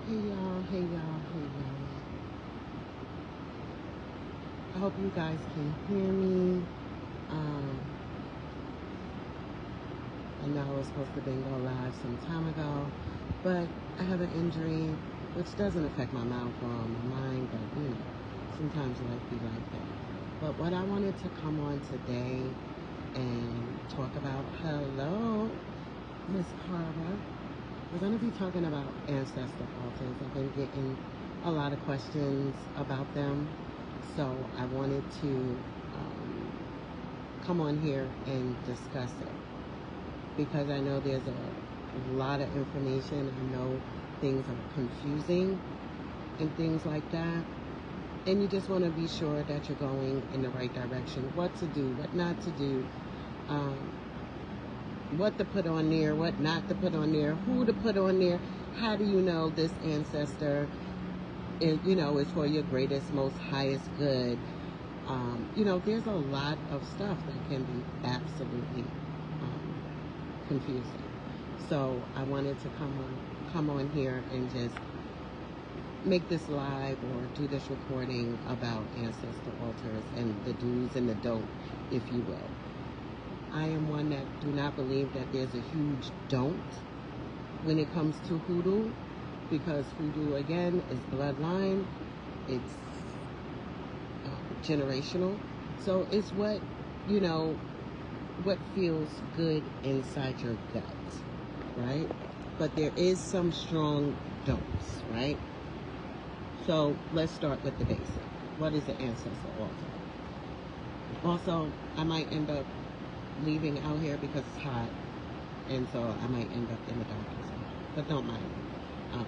Hey y'all, hey y'all, hey y'all. I hope you guys can hear me. I know I was supposed to been go live some time ago, but I have an injury which doesn't affect my mouth or my mind, but you know, sometimes life be like that. But what I wanted to come on today and talk about, hello, Miss Carver. We're going to be talking about ancestor altars. I've been getting a lot of questions about them, so I wanted to come on here and discuss it because I know there's a lot of information. I know things are confusing and things like that, and you just want to be sure that you're going in the right direction, what to do, what not to do, what to put on there, what not to put on there, who to put on there. How do you know this ancestor is, is for your greatest, most highest good? There's a lot of stuff that can be absolutely confusing. So I wanted to come on here and just make this live or do this recording about ancestor altars and the do's and the don't, if you will. I am one that do not believe that there's a huge don't when it comes to hoodoo, because hoodoo, again, is bloodline, it's generational, so it's what feels good inside your gut, right? But there is some strong don'ts, right? So let's start with the basic. What is an ancestor altar? Also, I might end up leaving out here because it's hot, and so I might end up in the dark as well, but don't mind me.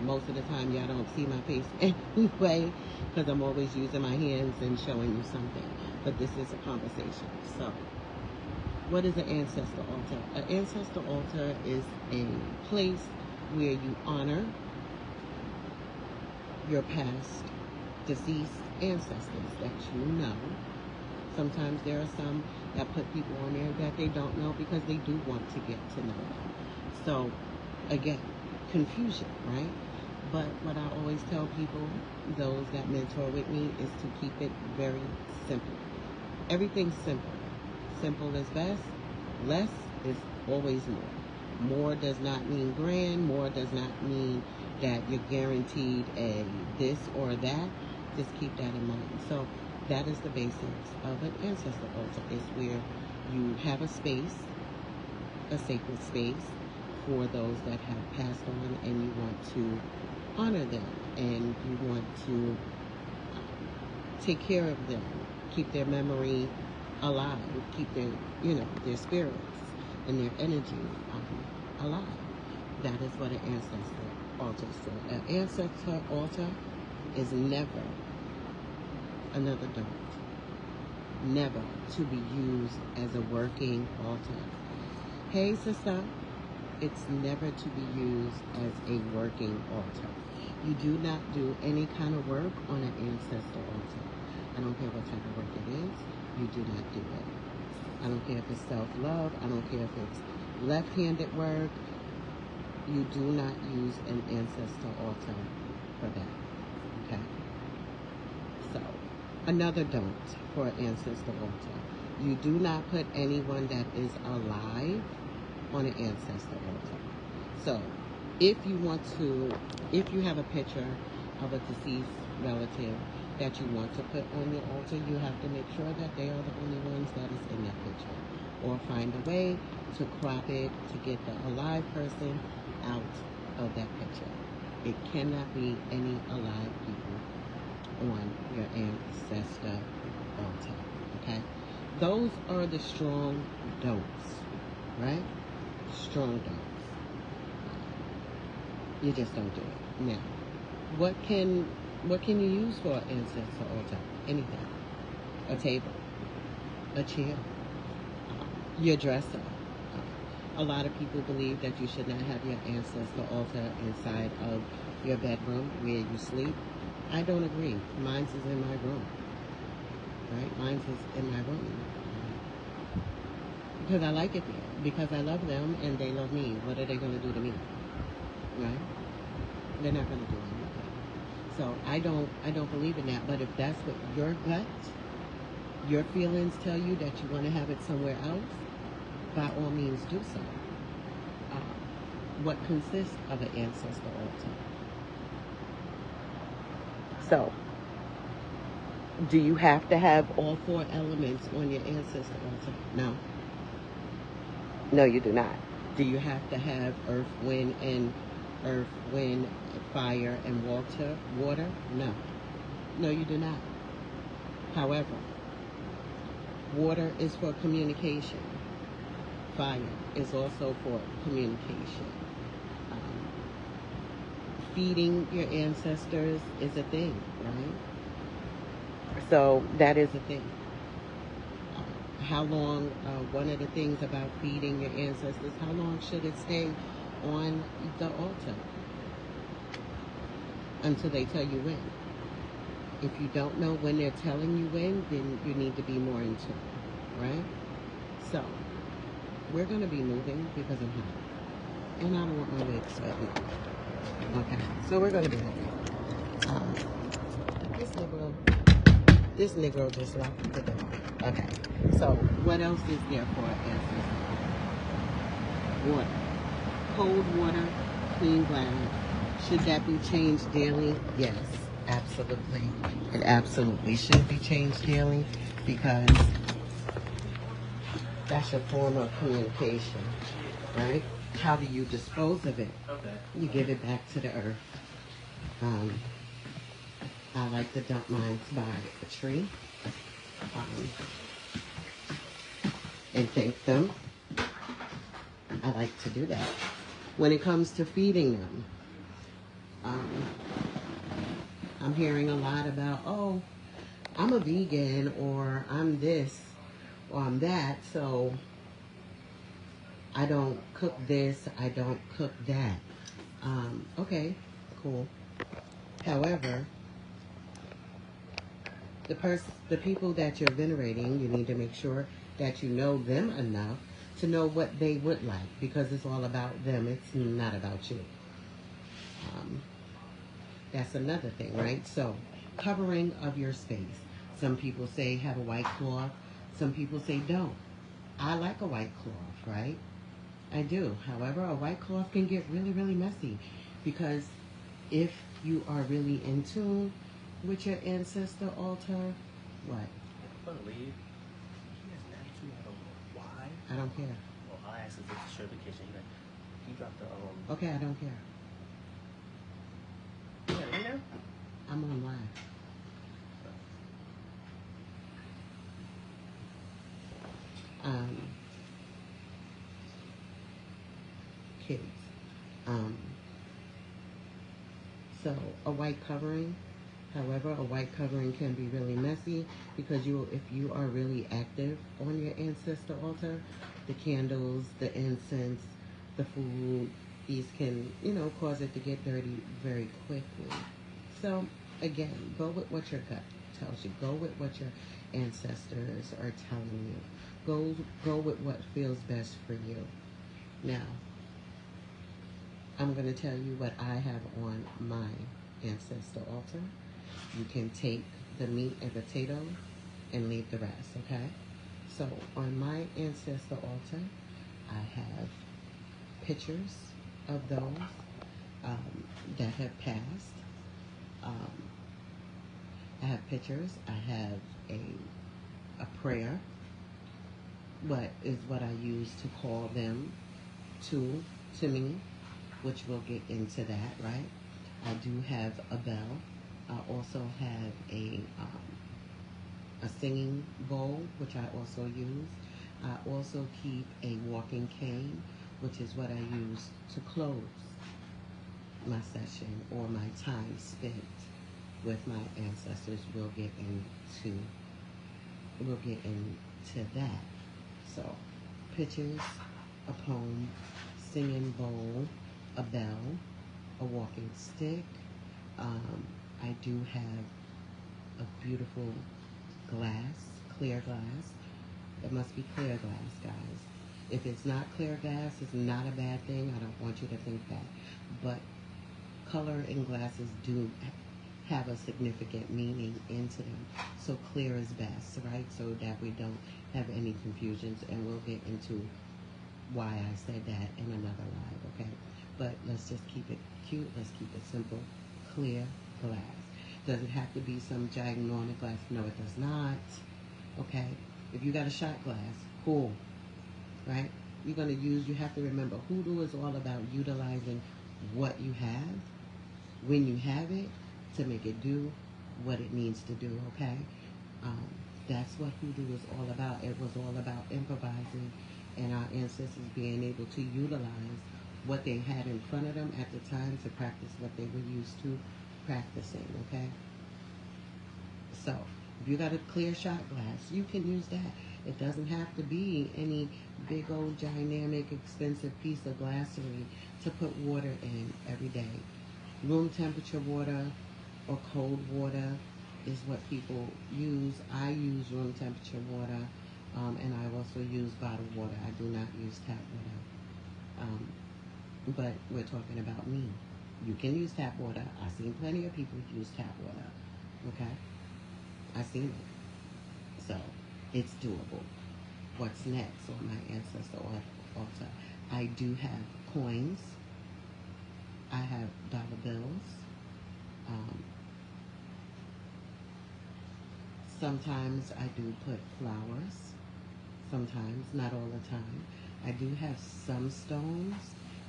Most of the time y'all don't see my face anyway because I'm always using my hands and showing you something, but this is a conversation. So what is an ancestor altar? An ancestor altar is a place where you honor your past deceased ancestors that you know. Sometimes there are some that put people on there that they don't know because they do want to get to know them. So, again, confusion, right? But what I always tell people, those that mentor with me, is to keep it very simple. Everything's simple. Simple is best. Less is always more. More does not mean grand. More does not mean that you're guaranteed a this or that. Just keep that in mind. So that is the basics of an ancestor altar, is where you have a space, a sacred space, for those that have passed on, and you want to honor them, and you want to take care of them, keep their memory alive, keep their, their spirits and their energy alive. That is what an ancestor altar is for. An ancestor altar is never, another don't, never to be used as a working altar. Hey sister, it's never to be used as a working altar. You do not do any kind of work on an ancestor altar. I don't care what type of work it is, you do not do it. I don't care if it's self-love, I don't care if it's left-handed work, you do not use an ancestor altar for that, okay? So, another don't for an ancestor altar. You do not put anyone that is alive on an ancestor altar. So, if you have a picture of a deceased relative that you want to put on your altar, you have to make sure that they are the only ones that is in that picture. Or find a way to crop it to get the alive person out of that picture. It cannot be any alive people on your ancestor altar, okay? Those are the strong don'ts, right? Strong don'ts. You just don't do it. Now, what can you use for an ancestor altar? Anything. A table, a chair, your dresser. A lot of people believe that you should not have your ancestor altar inside of your bedroom where you sleep. I don't agree. Mine's is in my room, right? Mine's is in my room. Because I like it there. Because I love them and they love me. What are they going to do to me? Right? They're not going to do anything. So I don't believe in that. But if that's what your gut, your feelings tell you that you want to have it somewhere else, by all means do so. What consists of an ancestor altar? So, do you have to have all 4 elements on your ancestor altar? No. No, you do not. Do you have to have earth, wind, fire, and water? No. No, you do not. However, water is for communication. Fire is also for communication. Feeding your ancestors is a thing, right? So that is a thing. How long, one of the things about feeding your ancestors, how long should it stay on the altar? Until they tell you when. If you don't know when they're telling you when, then you need to be more in tune, right? So, we're going to be moving because I'm hot. And I don't want my legs sweating. Okay, so we're going to be moving. This Negro just locked the door. Okay, so what else is there for ancestors? Water. Cold water, clean glass. Should that be changed daily? Yes, absolutely. It absolutely should be changed daily because that's your form of communication, right? How do you dispose of it? Okay. You give it back to the earth. I like to dump mine by a tree and thank them. I like to do that. When it comes to feeding them, I'm hearing a lot about, oh, I'm a vegan, or I'm this, or I'm that, so I don't cook this, I don't cook that. Okay, cool. However, the people that you're venerating, you need to make sure that you know them enough to know what they would like, because it's all about them. It's not about you. That's another thing, right? So, covering of your space. Some people say have a white cloth. Some people say don't. I like a white cloth, right? I do. However, a white cloth can get really, really messy, because if you are really in tune with your ancestor altar, what? I believe he has an attitude. I don't know why. I don't care. Well, I asked him for certification. He dropped the Okay, I don't care. Yeah, you know? I'm on live. Kids. So a white covering. However, a white covering can be really messy because if you are really active on your ancestor altar, the candles, the incense, the food, these can, cause it to get dirty very quickly. So again, go with what your gut tells you. Go with what your ancestors are telling you. Go with what feels best for you. Now, I'm going to tell you what I have on my ancestor altar. You can take the meat and potatoes and leave the rest, okay? So on my ancestor altar, I have pictures of those that have passed. I have pictures. I have a prayer, what I use to call them to me, which we'll get into that, right? I do have a bell. I also have a singing bowl, which I also use. I also keep a walking cane, which is what I use to close my session or my time spent with my ancestors. We'll get into that. So, pictures, a poem, singing bowl, a bell, a walking stick. I do have a beautiful glass, clear glass. It must be clear glass, guys. If it's not clear glass, it's not a bad thing. I don't want you to think that. But color in glasses do have a significant meaning into them. So clear is best, right? So that we don't have any confusions, and we'll get into why I said that in another live, okay? But let's just keep it cute. Let's keep it simple. Clear glass. Does it have to be some gigantic glass? No, it does not. Okay? If you got a shot glass, cool. Right? You're going to use, you have to remember, hoodoo is all about utilizing what you have, when you have it, to make it do what it needs to do, okay? That's what hoodoo is all about. It was all about improvising and our ancestors being able to utilize what they had in front of them at the time to practice what they were used to practicing, okay? So, if you got a clear shot glass, you can use that. It doesn't have to be any big old dynamic expensive piece of glassery to put water in every day. Room temperature water or cold water is what people use. I use room temperature water, and I also use bottled water. I do not use tap water. But we're talking about me. You can use tap water. I've seen plenty of people use tap water. Okay? I've seen it. So, it's doable. What's next on my Ancestor Altar? I do have coins. I have dollar bills. Sometimes I do put flowers. Sometimes, not all the time. I do have some stones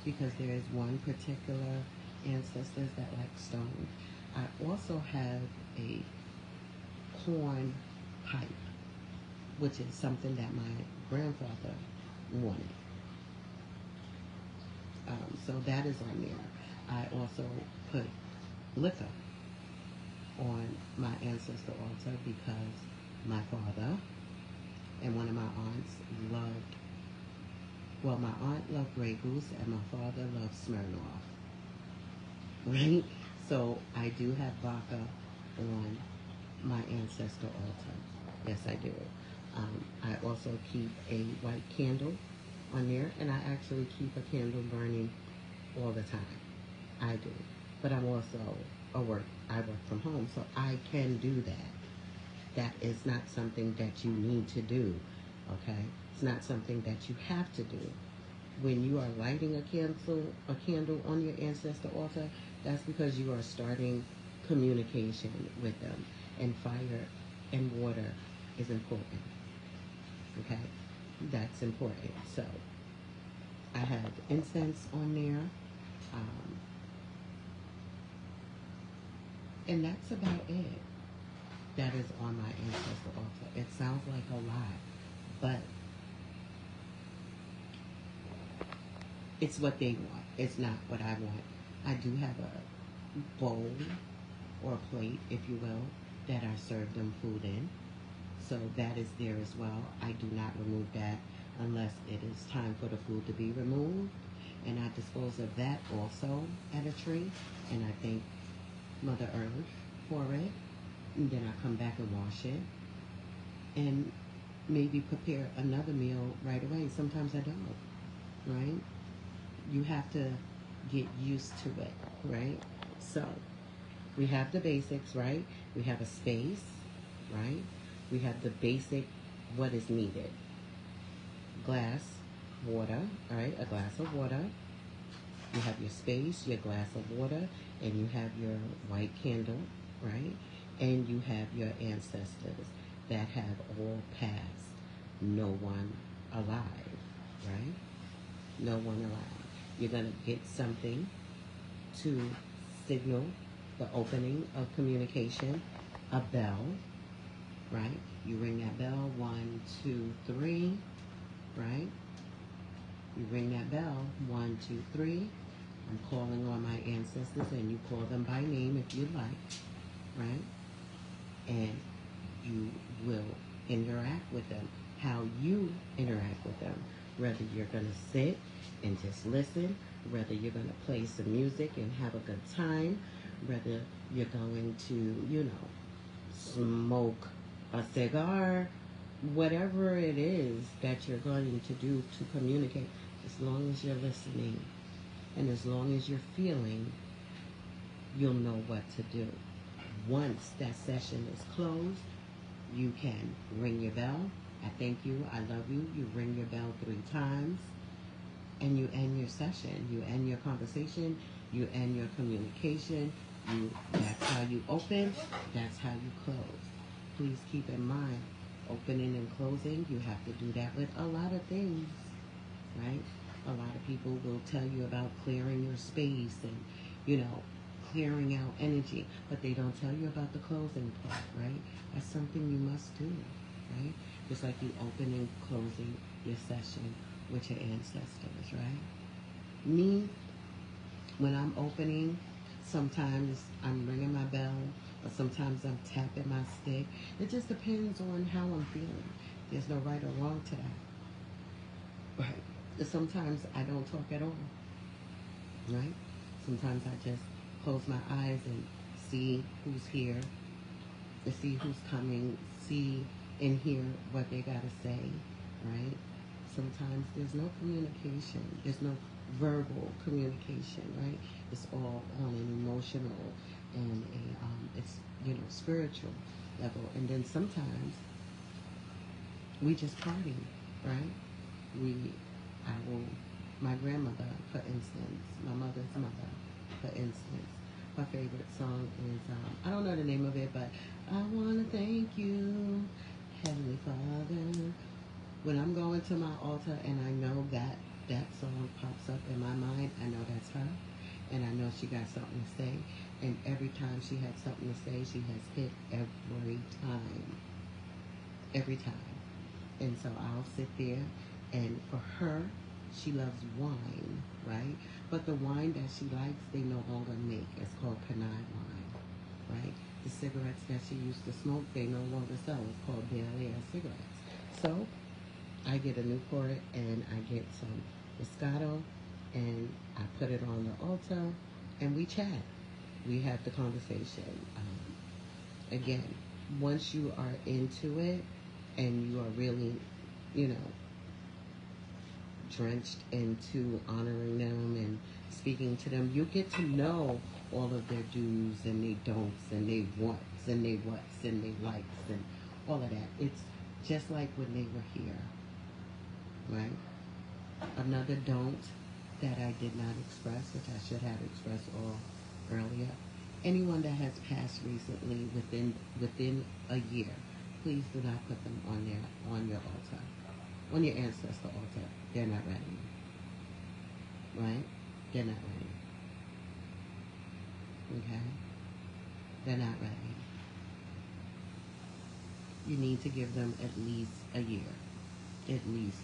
because there is one particular ancestor that likes stones. I also have a corn pipe, which is something that my grandfather wanted. So that is on there. I also put liquor on my ancestor altar because my father and one of my aunts loved, well, my aunt loved Grey Goose and my father loved Smirnoff, right? So I do have vodka on my ancestor altar. Yes, I do. I also keep a white candle on there, and I actually keep a candle burning all the time. I do. But I'm also I work from home, so I can do that. That is not something that you need to do, okay? It's not something that you have to do. When you are lighting a candle on your ancestor altar, that's because you are starting communication with them. And fire and water is important, okay? That's important. So I have incense on there. And that's about it. That is on my ancestor altar. It sounds like a lot, but it's what they want. It's not what I want. I do have a bowl or a plate, if you will, that I serve them food in. So that is there as well. I do not remove that unless it is time for the food to be removed. And I dispose of that also at a tree. And I thank Mother Earth for it. And then I come back and wash it. And maybe prepare another meal right away. Sometimes I don't, right? You have to get used to it, right? So we have the basics, right? We have a space, right? We have the basic, what is needed. Glass, water, all right? A glass of water. You have your space, your glass of water, and you have your white candle, right? And you have your ancestors that have all passed. No one alive, right? No one alive. You're going to get something to signal the opening of communication, a bell, right? You ring that bell, 1, 2, 3, right? You ring that bell, 1, 2, 3. I'm calling on my ancestors, and you call them by name if you'd like, right? And you will interact with them. How you interact with them, whether you're going to sit and just listen, whether you're going to play some music and have a good time, whether you're going to, smoke a cigar, whatever it is that you're going to do to communicate, as long as you're listening and as long as you're feeling, you'll know what to do. Once that session is closed, you can ring your bell. I thank you, I love you. You ring your bell 3 times and you end your session. You end your conversation. You end your communication. That's how you open. That's how you close. Please keep in mind, opening and closing, you have to do that with a lot of things, right? A lot of people will tell you about clearing your space and, clearing out energy, but they don't tell you about the closing part, right? That's something you must do, right? Just like you open and closing your session with your ancestors, right? Me, when I'm opening, sometimes I'm ringing my bell, or sometimes I'm tapping my stick. It just depends on how I'm feeling. There's no right or wrong to that. Right. Sometimes I don't talk at all. Right? Sometimes I just close my eyes and see who's here, to see who's coming, see and hear what they gotta say, right? Sometimes there's no communication. There's no verbal communication, right? It's all on an emotional and it's spiritual level. And then sometimes we just party, right? My grandmother, for instance, my mother's mother, for instance, her favorite song is, I don't know the name of it, but I want to thank you, Heavenly Father. When I'm going to my altar and I know that song pops up in my mind, I know that's her, and I know she got something to say, and every time she had something to say, she has hit every time. And so I'll sit there, and for her, she loves wine, right? But the wine that she likes, they no longer make. It's called Panay wine, right? The cigarettes that she used to smoke, they no longer sell. It's called Bel Air cigarettes. So I get a Newport and I get some Moscato and I put it on the altar and we chat. We have the conversation. Again, once you are into it and you are really, drenched into honoring them and speaking to them, you get to know all of their do's and they don'ts and they wants and they whats and they likes and all of that. It's just like when they were here, right? Another don't that I did not express, which I should have expressed all earlier. Anyone that has passed recently within a year, please do not put them on your altar, on your ancestor altar. They're not ready, right? They're not ready. Okay? They're not ready. You need to give them at least a year. At least.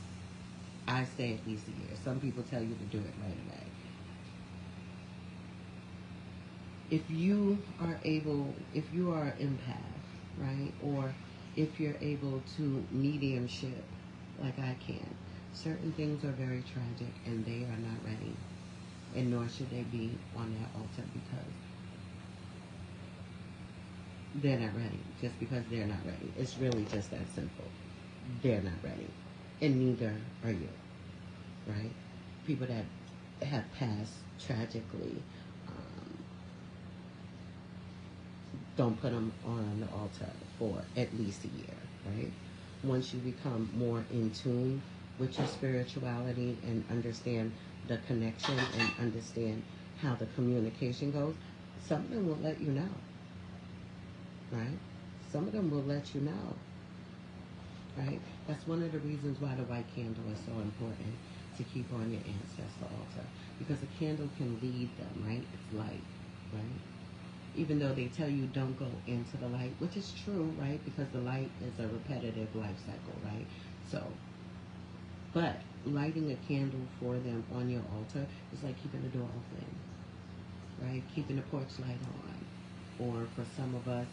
I say at least a year. Some people tell you to do it right away. If you are an empath, right? Or if you're able to mediumship like I can, certain things are very tragic and they are not ready. And nor should they be on that altar because they're not ready. Just because they're not ready. It's really just that simple. They're not ready. And neither are you. Right? People that have passed tragically, don't put them on the altar for at least a year, right? Once you become more in tune with your spirituality and understand the connection and understand how the communication goes, some of them will let you know, right? Some of them will let you know, right? That's one of the reasons why the white candle is so important to keep on your ancestor altar, because a candle can lead them, right? It's light, right? Even though they tell you don't go into the light, which is true, right? Because the light is a repetitive life cycle, right? So, but lighting a candle for them on your altar is like keeping the door open, right? Keeping the porch light on. Or for some of us,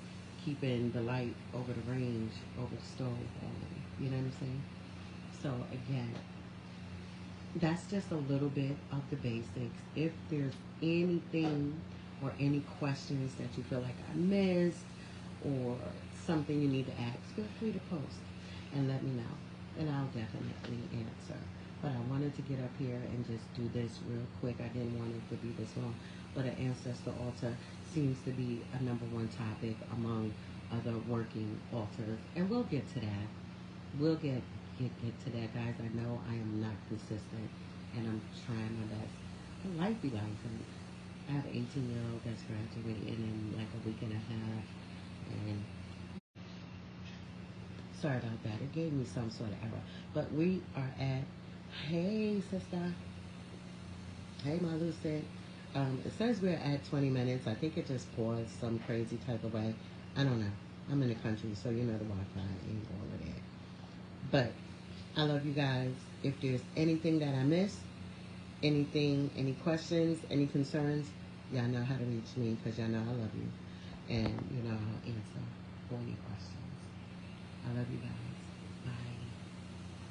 keeping the light over the range, over the stove on. You know what I'm saying? So again, that's just a little bit of the basics. If there's anything or any questions that you feel like I missed or something you need to ask, feel free to post and let me know. And I'll definitely answer. But I wanted to get up here and just do this real quick. I didn't want it to be this long. But an ancestor altar seems to be a #1 topic among other working altars. And we'll get to that. We'll get to that, guys. I know I am not consistent, and I'm trying my best. But life be life. And I have an 18-year-old that's graduating in like a week and a half. And sorry about that. It gave me some sort of error. But we are at, hey, sister. Hey, my Lucid. It says we're at 20 minutes. I think it just paused some crazy type of way. I don't know. I'm in the country, so you know the Wi-Fi ain't all of that. But I love you guys. If there's anything that I missed, any questions, any concerns, y'all know how to reach me because y'all know I love you. And you know I'll answer all your questions. I love you guys.